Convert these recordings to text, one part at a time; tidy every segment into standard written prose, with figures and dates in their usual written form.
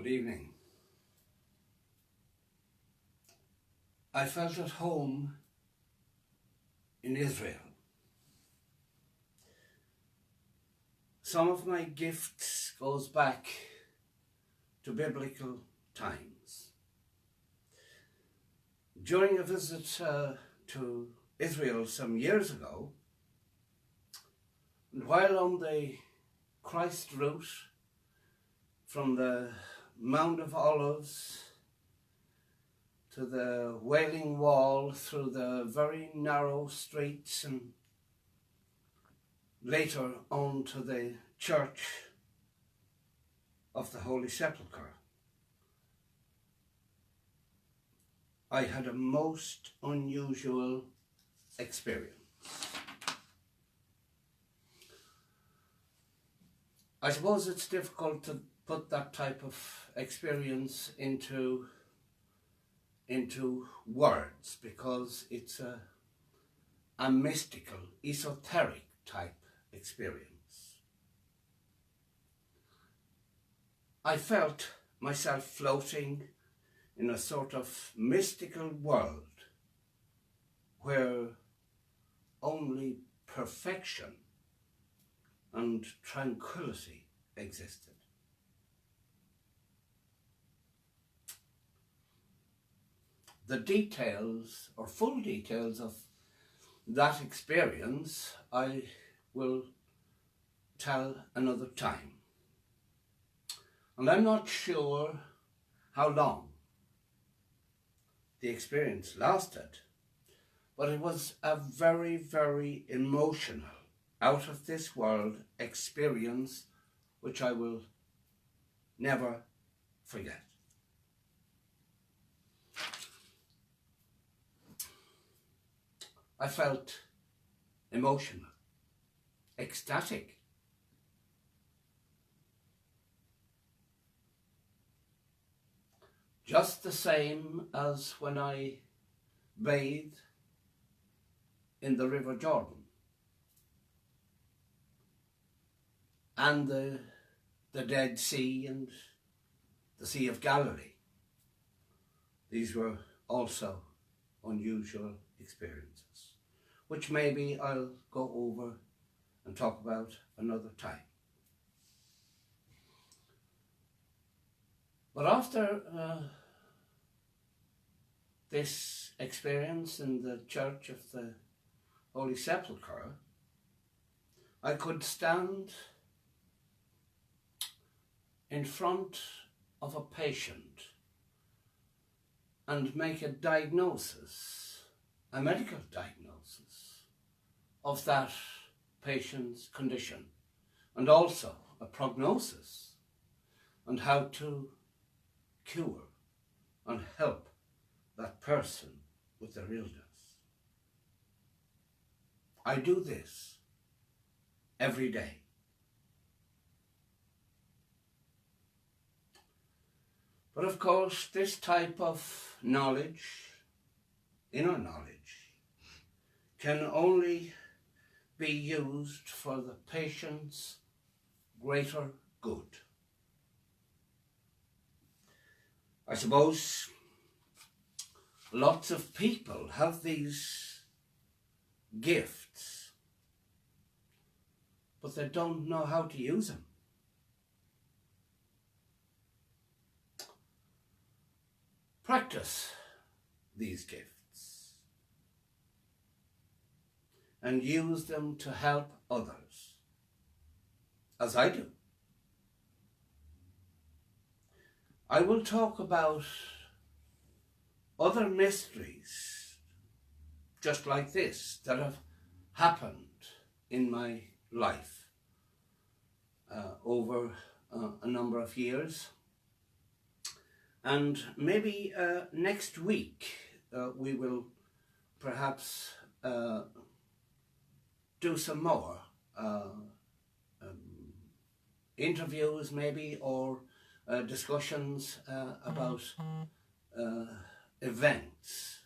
Good evening. I felt at home in Israel. Some of my gifts goes back to biblical times. During a visit to Israel some years ago, and while on the Christ route from the Mount of Olives to the Wailing Wall, through the very narrow streets, and later on to the Church of the Holy Sepulchre, I had a most unusual experience. I suppose it's difficult to put that type of experience into words, because it's a mystical, esoteric type experience. I felt myself floating in a sort of mystical world where only perfection and tranquility existed. The details, or full details, of that experience I will tell another time. And I'm not sure how long the experience lasted, but it was a very, very emotional, out of this world experience which I will never forget. I felt emotional, ecstatic. Just the same as when I bathed in the River Jordan and the Dead Sea and the Sea of Galilee. These were also unusual experiences, which maybe I'll go over and talk about another time. But after this experience in the Church of the Holy Sepulchre, I could stand in front of a patient and make a diagnosis, a medical diagnosis of that patient's condition, and also a prognosis on how to cure and help that person with their illness. I do this every day. But of course, this type of knowledge, inner knowledge, can only be used for the patient's greater good. I suppose lots of people have these gifts, but they don't know how to use them. Practice these gifts and use them to help others, as I do. I will talk about other mysteries just like this that have happened in my life over a number of years. And maybe next week we will perhaps do some more interviews maybe, or discussions about events,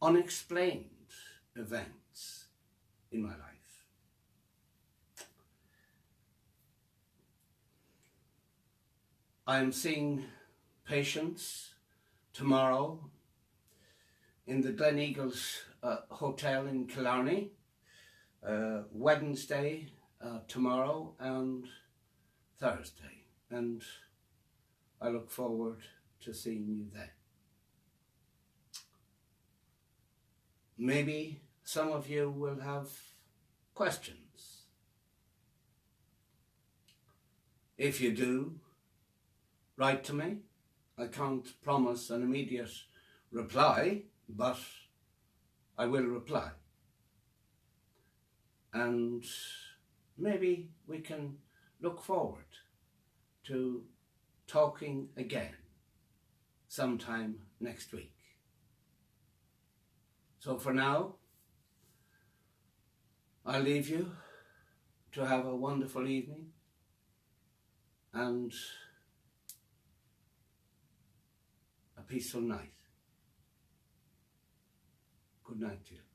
unexplained events in my life. I'm seeing patients tomorrow in the Glen Eagles Hotel in Killarney, Wednesday, tomorrow and Thursday, and I look forward to seeing you then. Maybe some of you will have questions. If you do, write to me. I can't promise an immediate reply, but I will reply. And maybe we can look forward to talking again sometime next week. So for now, I'll leave you to have a wonderful evening and a peaceful night. Good night to you.